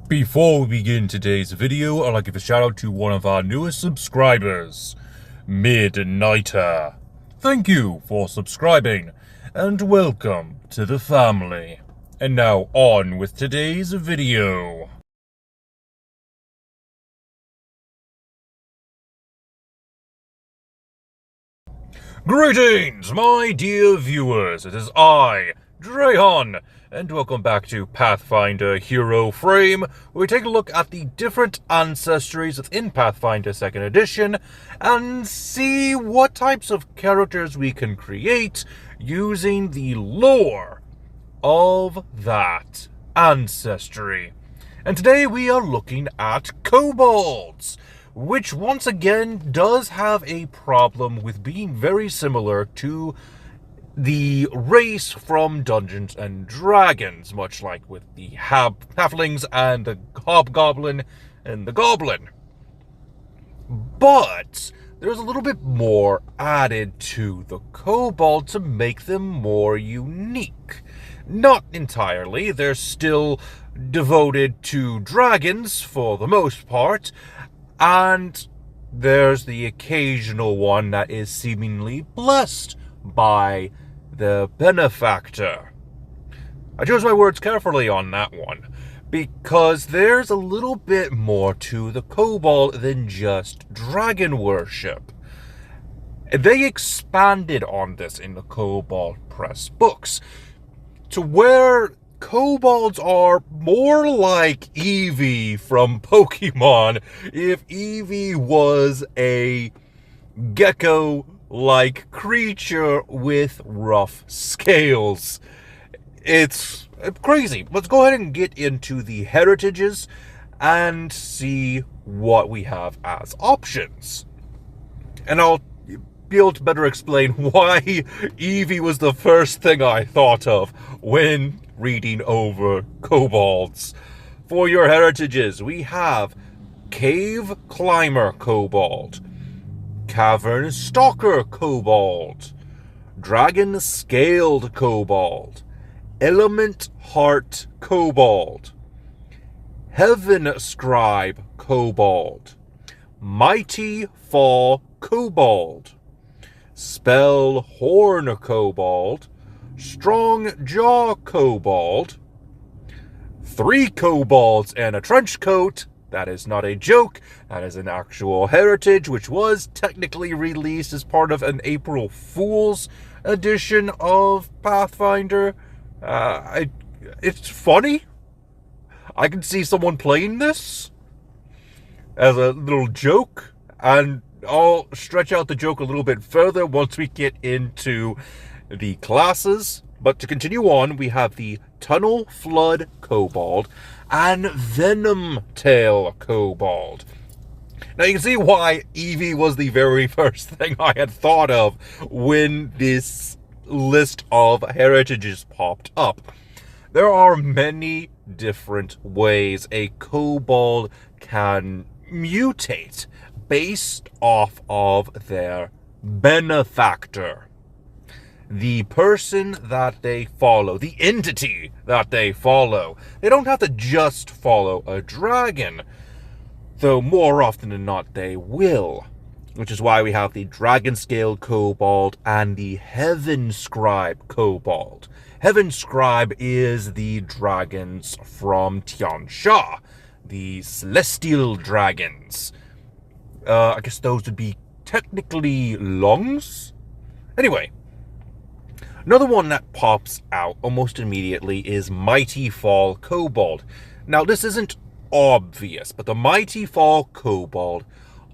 Before we begin today's video, I'd like to give a shout out to one of our newest subscribers, Midnighter. Thank you for subscribing, and welcome to the family. And now on with today's video. Greetings, my dear viewers. It is I, Drahon, and welcome back to Pathfinder Hero Frame, where we take a look at the different ancestries within Pathfinder 2nd Edition and see what types of characters we can create using the lore of that ancestry. And today we are looking at Kobolds, which once again does have a problem with being very similar to the race from Dungeons and Dragons, much like with the halflings and the hobgoblin and the goblin. But there's a little bit more added to the kobold to make them more unique. Not entirely, they're still devoted to dragons for the most part, and there's the occasional one that is seemingly blessed by the Benefactor. I chose my words carefully on that one, because there's a little bit more to the kobold than just dragon worship. They expanded on this in the Kobold Press books, to where kobolds are more like Eevee from Pokemon if Eevee was a gecko-like creature with rough scales. It's crazy. Let's go ahead and get into the heritages and see what we have as options. And I'll be able to better explain why Eevee was the first thing I thought of when reading over kobolds. For your heritages, we have Cave Climber Kobold, Cavern Stalker Kobold, Dragon Scaled Kobold, Element Heart Kobold, Heaven Scribe Kobold, Mighty Fall Kobold, Spell Horn Kobold, Strong Jaw Kobold, 3 kobolds and a trench coat. That is not a joke. That is an actual heritage, which was technically released as part of an April Fool's edition of Pathfinder. It's funny. I can see someone playing this as a little joke, and I'll stretch out the joke a little bit further once we get into the classes. But to continue on, we have the Tunnel Flood Kobold and Venom Tail Kobold. Now you can see why Eevee was the very first thing I had thought of when this list of heritages popped up. There are many different ways a kobold can mutate based off of their benefactor. The person that they follow, the entity that they follow. They don't have to just follow a dragon, though more often than not they will. Which is why we have the Dragon Scaled Kobold and the Heaven Scribe Kobold. Heaven Scribe is the dragons from Tiansha, the Celestial Dragons. I guess those would be technically lungs? Anyway. Another one that pops out almost immediately is Mighty Fall Kobold. Now, this isn't obvious, but the Mighty Fall Kobold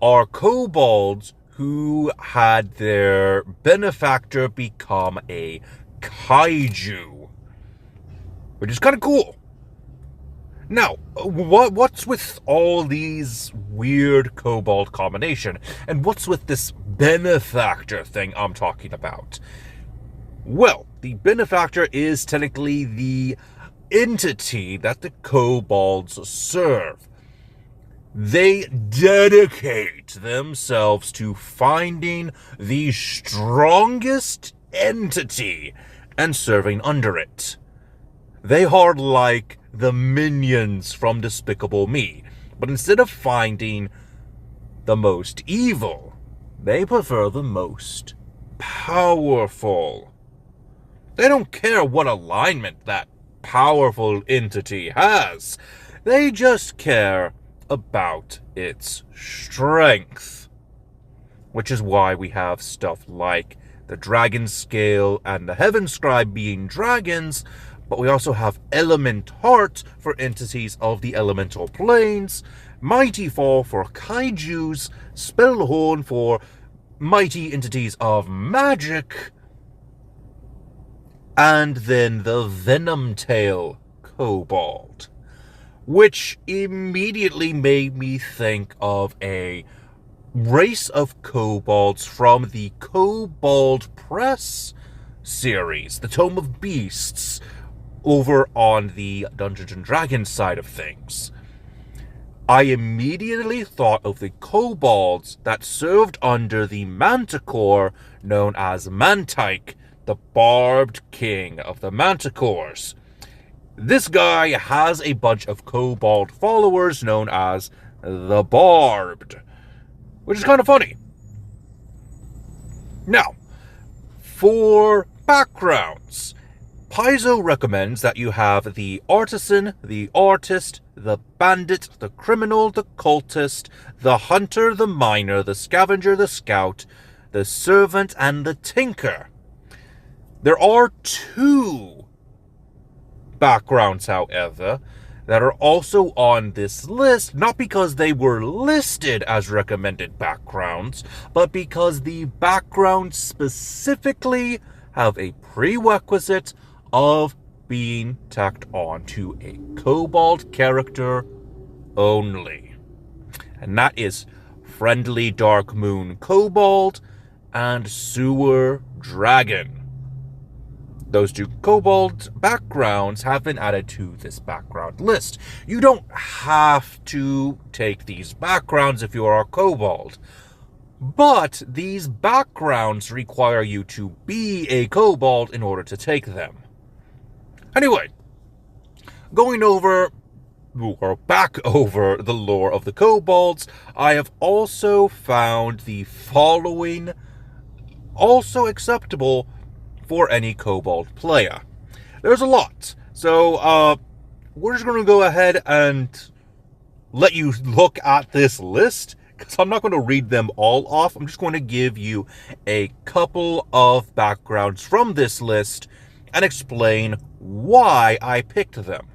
are kobolds who had their benefactor become a kaiju, which is kind of cool. Now, what's with all these weird kobold combination, and what's with this benefactor thing I'm talking about? Well, the benefactor is technically the entity that the kobolds serve. They dedicate themselves to finding the strongest entity and serving under it. They are like the minions from Despicable Me. But instead of finding the most evil, they prefer the most powerful. They don't care what alignment that powerful entity has. They just care about its strength. Which is why we have stuff like the Dragon Scale and the Heaven Scribe being dragons, but we also have Element Heart for entities of the elemental planes, Mighty Fall for kaijus, Spellhorn for mighty entities of magic, and then the Venom Tail Kobold, which immediately made me think of a race of kobolds from the Kobold Press series, the Tome of Beasts, over on the Dungeons & Dragons side of things. I immediately thought of the kobolds that served under the manticore known as Mantike, the Barbed King of the Manticores. This guy has a bunch of kobold followers known as the Barbed, which is kind of funny. Now, for backgrounds, Paizo recommends that you have the artisan, the artist, the bandit, the criminal, the cultist, the hunter, the miner, the scavenger, the scout, the servant, and the tinker. There are 2 backgrounds, however, that are also on this list, not because they were listed as recommended backgrounds, but because the backgrounds specifically have a prerequisite of being tacked on to a kobold character only. And that is Friendly Dark Moon Kobold and Sewer Dragon. Those 2 kobold backgrounds have been added to this background list. You don't have to take these backgrounds if you are a kobold, but these backgrounds require you to be a kobold in order to take them. Anyway, going over, or back over the lore of the kobolds, I have also found the following also acceptable for any kobold player. There's a lot, so we're just going to go ahead and let you look at this list, because I'm not going to read them all off. I'm just going to give you a couple of backgrounds from this list and explain why I picked them.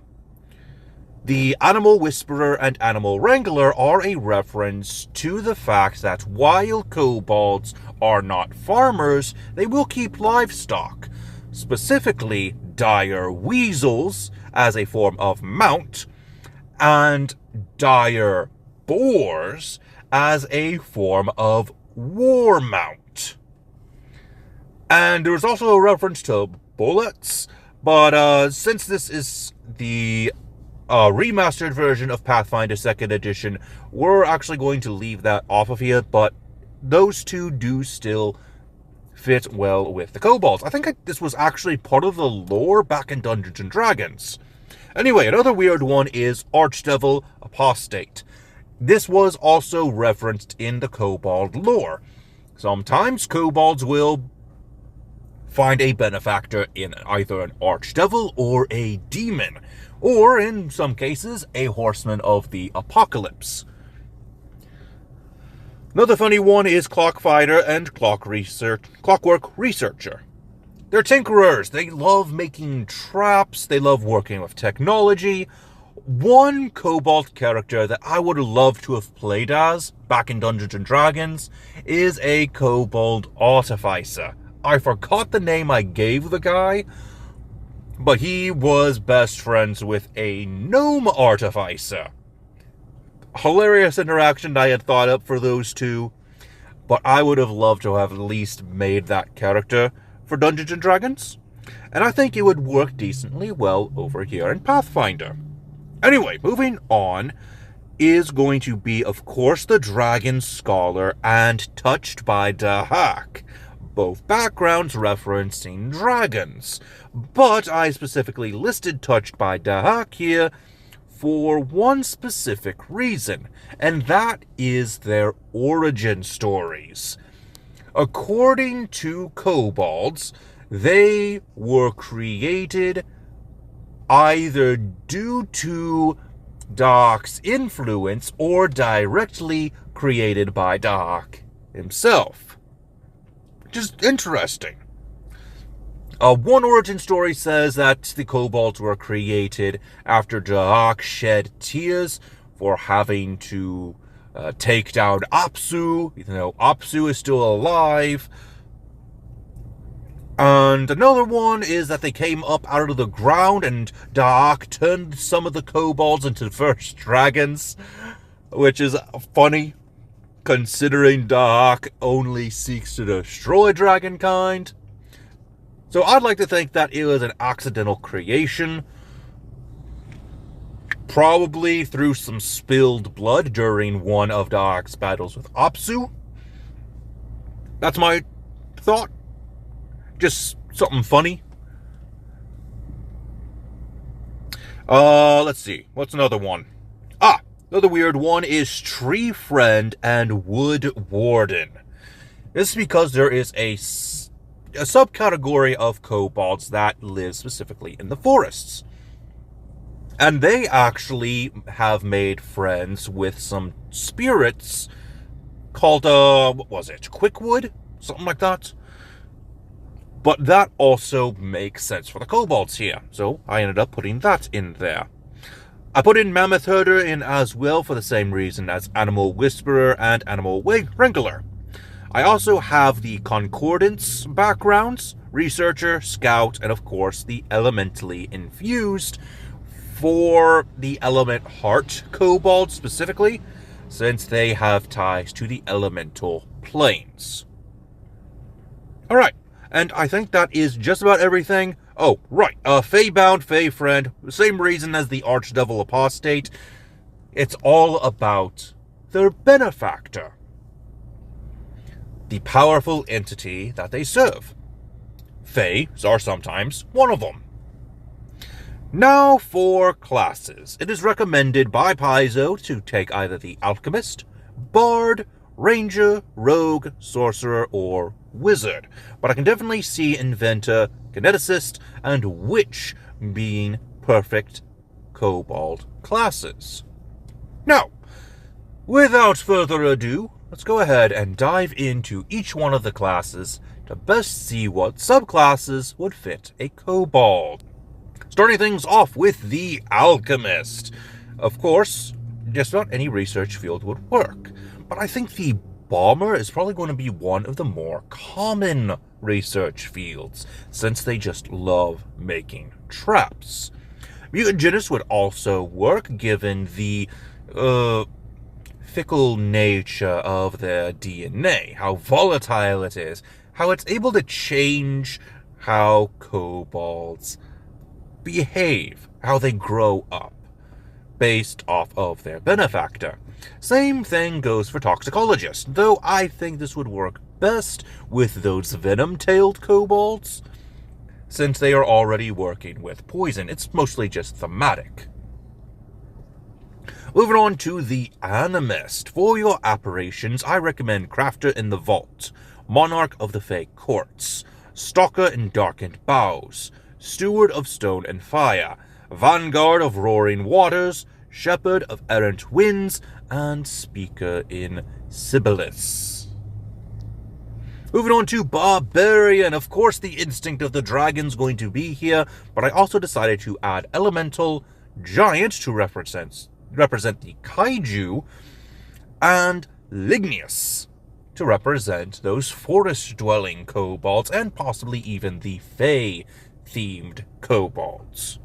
The Animal Whisperer and Animal Wrangler are a reference to the fact that while kobolds are not farmers, they will keep livestock, specifically dire weasels as a form of mount, and dire boars as a form of war mount. And there's also a reference to bullets, but since this is the remastered version of Pathfinder 2nd Edition, we're actually going to leave that off of here, but those 2 do still fit well with the kobolds. I think this was actually part of the lore back in Dungeons & Dragons. Anyway, another weird one is Archdevil Apostate. This was also referenced in the kobold lore. Sometimes kobolds will find a benefactor in either an archdevil or a demon, or in some cases, a horseman of the apocalypse. Another funny one is Clockfighter and Clockwork Researcher. They're tinkerers. They love making traps. They love working with technology. One kobold character that I would love to have played as back in Dungeons & Dragons is a kobold artificer. I forgot the name I gave the guy, but he was best friends with a gnome artificer. Hilarious interaction I had thought up for those 2, but I would have loved to have at least made that character for Dungeons & Dragons, and I think it would work decently well over here in Pathfinder. Anyway, moving on is going to be, of course, the Dragon Scholar and Touched by Dahak, both backgrounds referencing dragons. But I specifically listed Touched by Dahak here for one specific reason, and that is their origin stories. According to Kobolds, they were created either due to Dahak's influence or directly created by Dahak himself. Just interesting. One origin story says that the Kobolds were created after Dahak shed tears for having to take down Apsu, even though Apsu is still alive. And another one is that they came up out of the ground and Dahak turned some of the Kobolds into first dragons, which is funny, considering Dahak only seeks to destroy dragonkind. So I'd like to think that it was an accidental creation, probably through some spilled blood during one of Dahak's battles with Apsu. That's my thought. Just something funny. Let's see. What's another one? Another weird one is Tree Friend and Wood Warden. This is because there is a subcategory of kobolds that live specifically in the forests. And they actually have made friends with some spirits called, what was it? Quickwood? Something like that. But that also makes sense for the kobolds here, so I ended up putting that in there. I put in Mammoth Herder in as well for the same reason as Animal Whisperer and Animal Wrangler. I also have the Concordance backgrounds, Researcher, Scout, and of course the Elementally Infused for the Element Heart Kobold specifically, since they have ties to the elemental planes. Alright, and I think that is just about everything. Oh, right, Feybound, Fey Friend, same reason as the Archdevil Apostate. It's all about their Benefactor, the powerful entity that they serve. Fays are sometimes one of them. Now for classes. It is recommended by Paizo to take either the Alchemist, Bard, Ranger, Rogue, Sorcerer, or Wizard. But I can definitely see Inventor, Kineticist, and Witch being perfect Kobold classes. Now, without further ado, let's go ahead and dive into each one of the classes to best see what subclasses would fit a Kobold. Starting things off with the Alchemist. Of course, just about any research field would work, but I think the Bomber is probably going to be one of the more common research fields, since they just love making traps. Mutagenist would also work, given the fickle nature of their DNA, how volatile it is, how it's able to change how kobolds behave, how they grow up, based off of their Benefactor. Same thing goes for Toxicologist, though I think this would work best with those venom-tailed kobolds, since they are already working with poison. It's mostly just thematic. Moving on to the Animist. For your apparitions, I recommend Crafter in the Vault, Monarch of the Fey Courts, Stalker in Darkened Boughs, Steward of Stone and Fire, Vanguard of Roaring Waters, Shepherd of Errant Winds, and Speaker in Sibyllus. Moving on to Barbarian. Of course, the Instinct of the Dragon's going to be here, but I also decided to add Elemental Giant to represent the Kaiju, and Ligneous to represent those forest-dwelling kobolds, and possibly even the Fey-themed kobolds.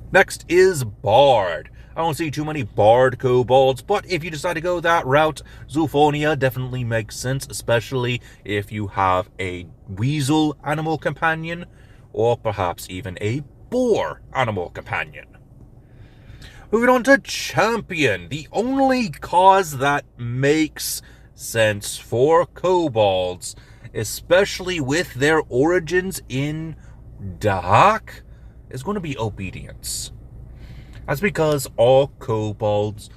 Next is Bard. I don't see too many Bard kobolds, but if you decide to go that route, Zoophonia definitely makes sense, especially if you have a weasel animal companion, or perhaps even a boar animal companion. Moving on to Champion, the only cause that makes sense for kobolds especially with their origins in Dahak, is going to be obedience. That's because all kobolds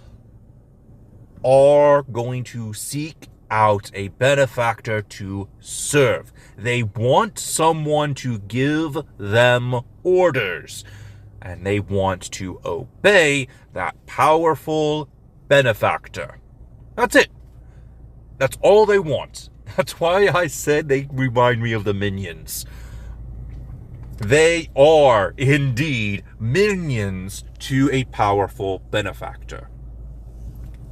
are going to seek out a benefactor to serve. They want someone to give them orders, and they want to obey that powerful benefactor. That's it. That's all they want. That's why I said they remind me of the minions. They are indeed minions to a powerful benefactor.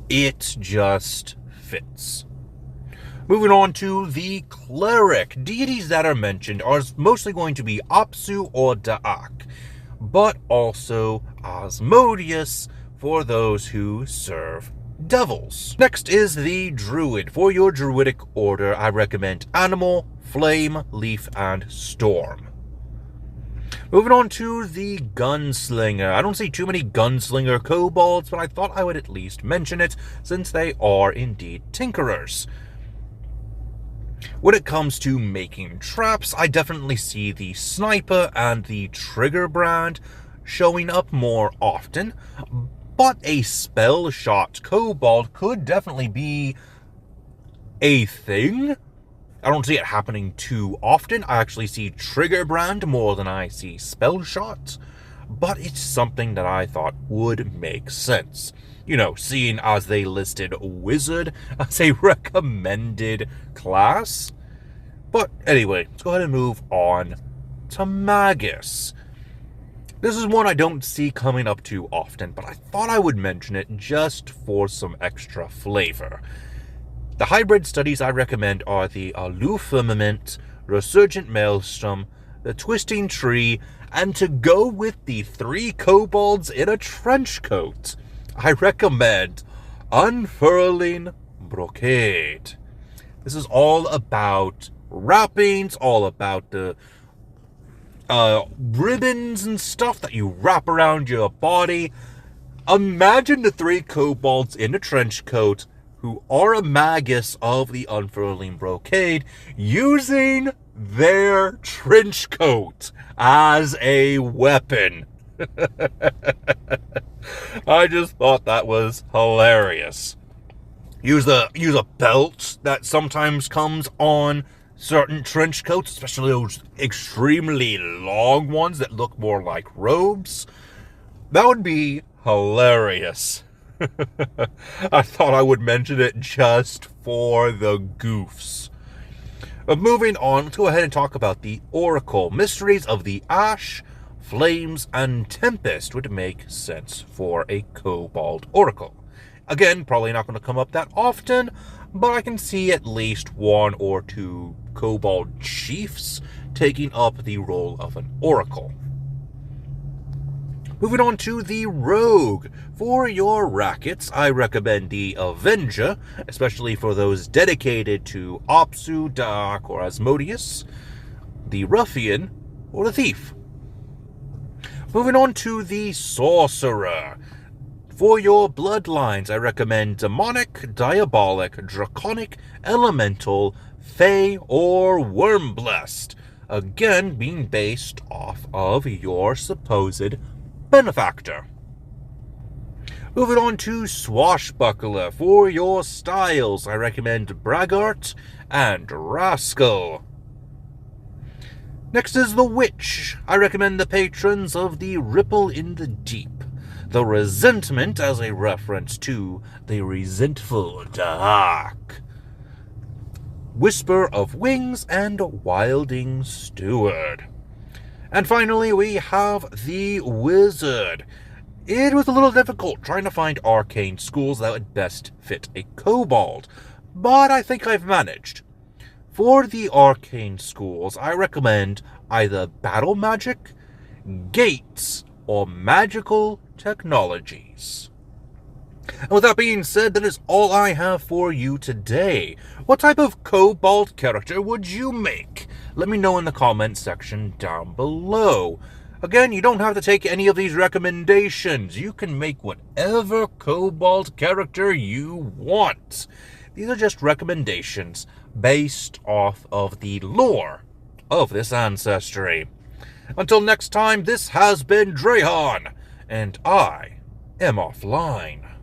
It just fits. Moving on to the cleric. Deities that are mentioned are mostly going to be Apsu or Da'ak, but also Asmodeus for those who serve devils. Next is the druid. For your druidic order, I recommend animal, flame, leaf, and storm. Moving on to the gunslinger. I don't see too many gunslinger kobolds, but I thought I would at least mention it since they are indeed tinkerers. When it comes to making traps, I definitely see the sniper and the trigger brand showing up more often, but a spell shot kobold could definitely be a thing. I don't see it happening too often. I actually see trigger brand more than I see spell shot, but it's something that I thought would make sense. You know, seeing as they listed wizard as a recommended class. But anyway, let's go ahead and move on to magus. This is one I don't see coming up too often, but I thought I would mention it just for some extra flavor. The hybrid studies I recommend are the Aloof Firmament, Resurgent Maelstrom, the Twisting Tree, and to go with the 3 kobolds in a trench coat, I recommend Unfurling Brocade. This is all about wrappings, all about the ribbons and stuff that you wrap around your body. Imagine the 3 kobolds in a trench coat who are a magus of the Unfurling Brocade using their trench coat as a weapon. I just thought that was hilarious. Use a belt that sometimes comes on certain trench coats, especially those extremely long ones that look more like robes. That would be hilarious. I thought I would mention it just for the goofs. But moving on, let's go ahead and talk about the Oracle. Mysteries of the Ash, Flames, and Tempest would make sense for a Kobold Oracle. Again, probably not going to come up that often, but I can see at least 1 or 2 Kobold Chiefs taking up the role of an Oracle. Moving on to the Rogue. For your rackets, I recommend the Avenger, especially for those dedicated to Apsu, Da'ak, or Asmodeus, the Ruffian, or the Thief. Moving on to the Sorcerer. For your bloodlines, I recommend Demonic, Diabolic, Draconic, Elemental, Fey, or Wormblessed. Again, being based off of your supposed Benefactor. Moving on to Swashbuckler. For your styles, I recommend Braggart and Rascal. Next is the Witch. I recommend the patrons of the Ripple in the Deep. The Resentment as a reference to the resentful Dahak. Whisper of Wings and Wilding Steward. And finally, we have the Wizard. It was a little difficult trying to find arcane schools that would best fit a kobold, but I think I've managed. For the arcane schools, I recommend either battle magic, gates, or magical technologies. And with that being said, that is all I have for you today. What type of kobold character would you make? Let me know in the comments section down below. Again, you don't have to take any of these recommendations. You can make whatever kobold character you want. These are just recommendations based off of the lore of this ancestry. Until next time, this has been Drehan, and I am offline.